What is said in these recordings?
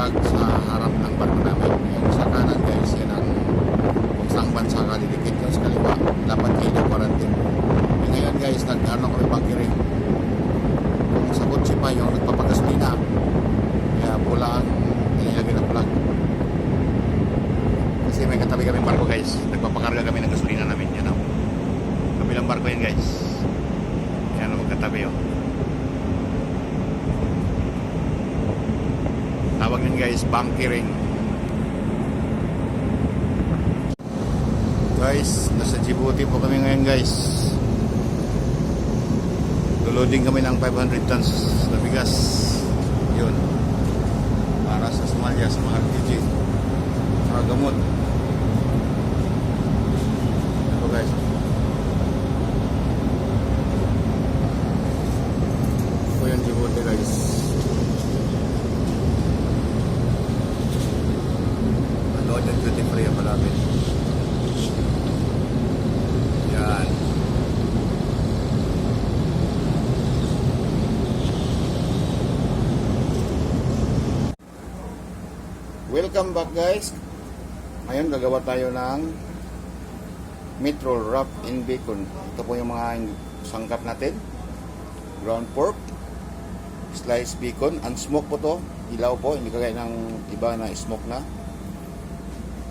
nag-vlog sa harap ng barko namin. Yung sa kanan guys, yan ang kung saan bansa ka didikit yun sa kaliwa. Dapat kayo quarantine. Ngayon guys, nag-ano kami bunkering. Kung sa kotse pa yung nagpapagasolina. Kaya pula ang nilagay ng vlog. Kasi may katabi kaming barko guys. Nagpapakarga kami ng gasolina namin. Yan o. Kabilang barko yan guys. Yan o, magkatabi o. Tawag din guys, bunkering. Guys, nasa Djibouti po kami ngayon guys. Loading kami ng 500 tons na bigas. Yun. Para sa Somalia, sa mga refugee. Para gamot. Ito guys. Ito yung Djibouti guys. Load and duty free ang malapit. Yan. Welcome back guys. Ngayon gagawa tayo ng metro wrap in bacon. Ito po yung mga sangkap natin. Ground pork, sliced bacon, unsmoked po to. Ilaw po, hindi kagaya ng iba na smoke na.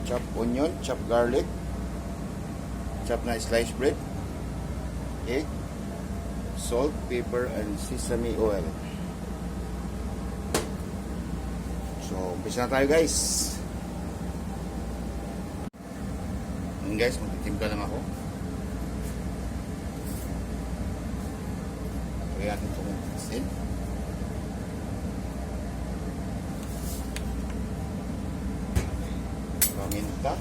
Chopped onion, chopped garlic, chopped na sliced bread, egg, salt, pepper, and sesame oil. So, umpisa na tayo guys. Ngayon guys, magtitimpla lang ako. Lagyan natin itong asin. Paminta.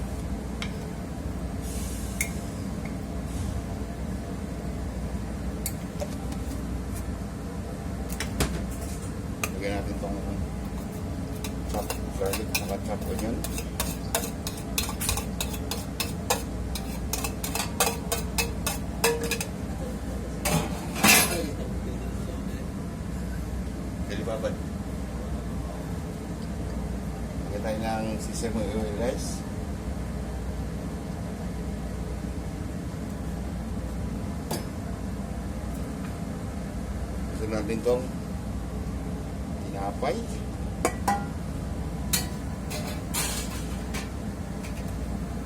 Lagyan natin itong chopped garlic, saka chopped onion. Kalibabad. Lagyan tayo ng sesame oil guys. Gusto natin itong tinapay.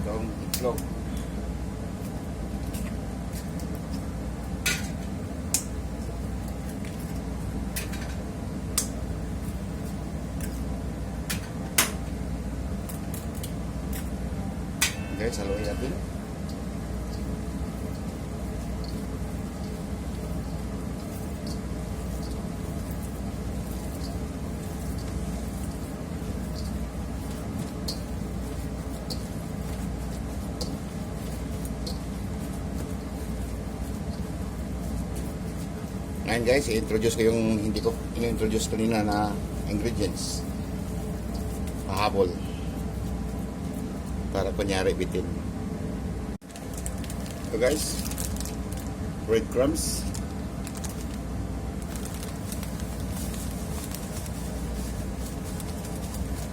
Itong itlog. Guys, haluin natin. Ngayon guys, i-introduce ko yung hindi ko in-introduce kanina na ingredients. Mahabol. Para kunyari bitin. Ito guys, breadcrumbs.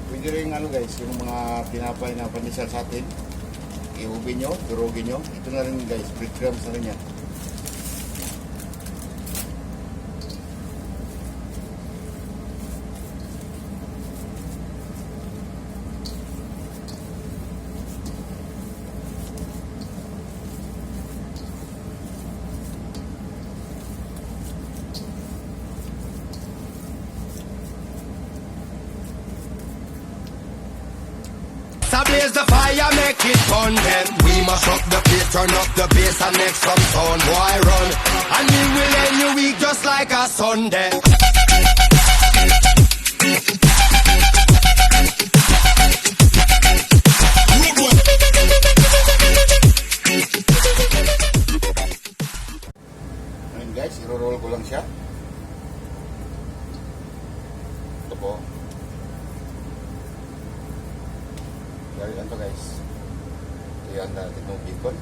Pwede rin ano guys, yung mga tinapay na pandesal sa atin, ihubin nyo, durugin nyo. Ito na rin guys, breadcrumbs na rin yan. Blaze the fire, make it fun then. We must up the place, turn up the bass and make some sound. Boy run, and we will end your week just like a Sunday. Ngayon guys, iro-roll ko lang siya. Ito po. Yan to guys. Yan natin yung bacon.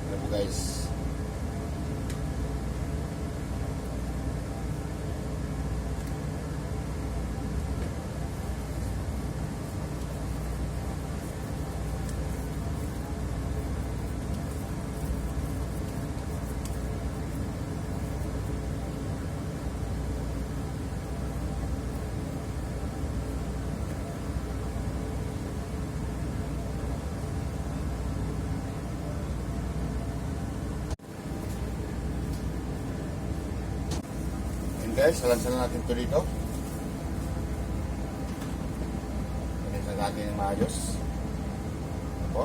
Yan po guys. guys, salansan natin ito dito. Salansan natin yung maayos. Ito.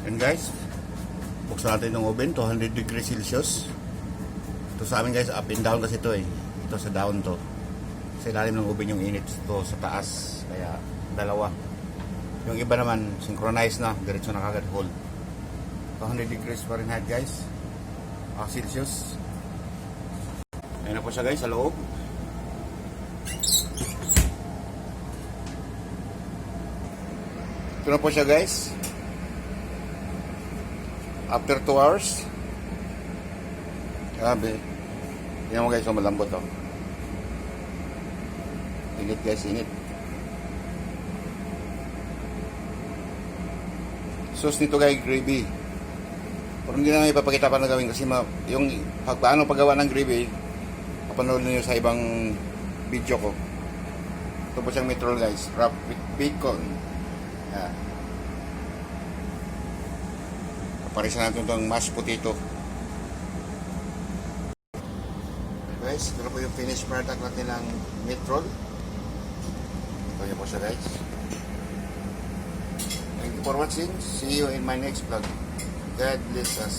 And guys, buksan natin yung oven, 200 degrees Celsius. Ito sa amin guys, up and down kasi ito eh. Ito sa down to. Sa ilalim ng oven yung init, ito sa taas. Kaya dalawa. Yung iba naman, synchronized na, diretso na kagad hold. 200 degrees Fahrenheit guys. Celsius. Ayan na po siya guys, sa loob. Ito na po siya guys. After 2 hours. Grabe. Tingnan mo guys, so malambot oh. Init guys, init. Sauce nito guys, gravy. Pero hindi na ipapakita pa na gawin kasi yung paano paggawa ng gravy, kapanood nyo sa ibang video ko. Ito po siyang meatball guys, wrapped with bacon. Yan. Parisa natin itong mashed potato. Guys, ito na po yung finished product natin ng meat roll. Ito niyo po siya guys. Thank you for watching. See you in my next vlog. God bless us.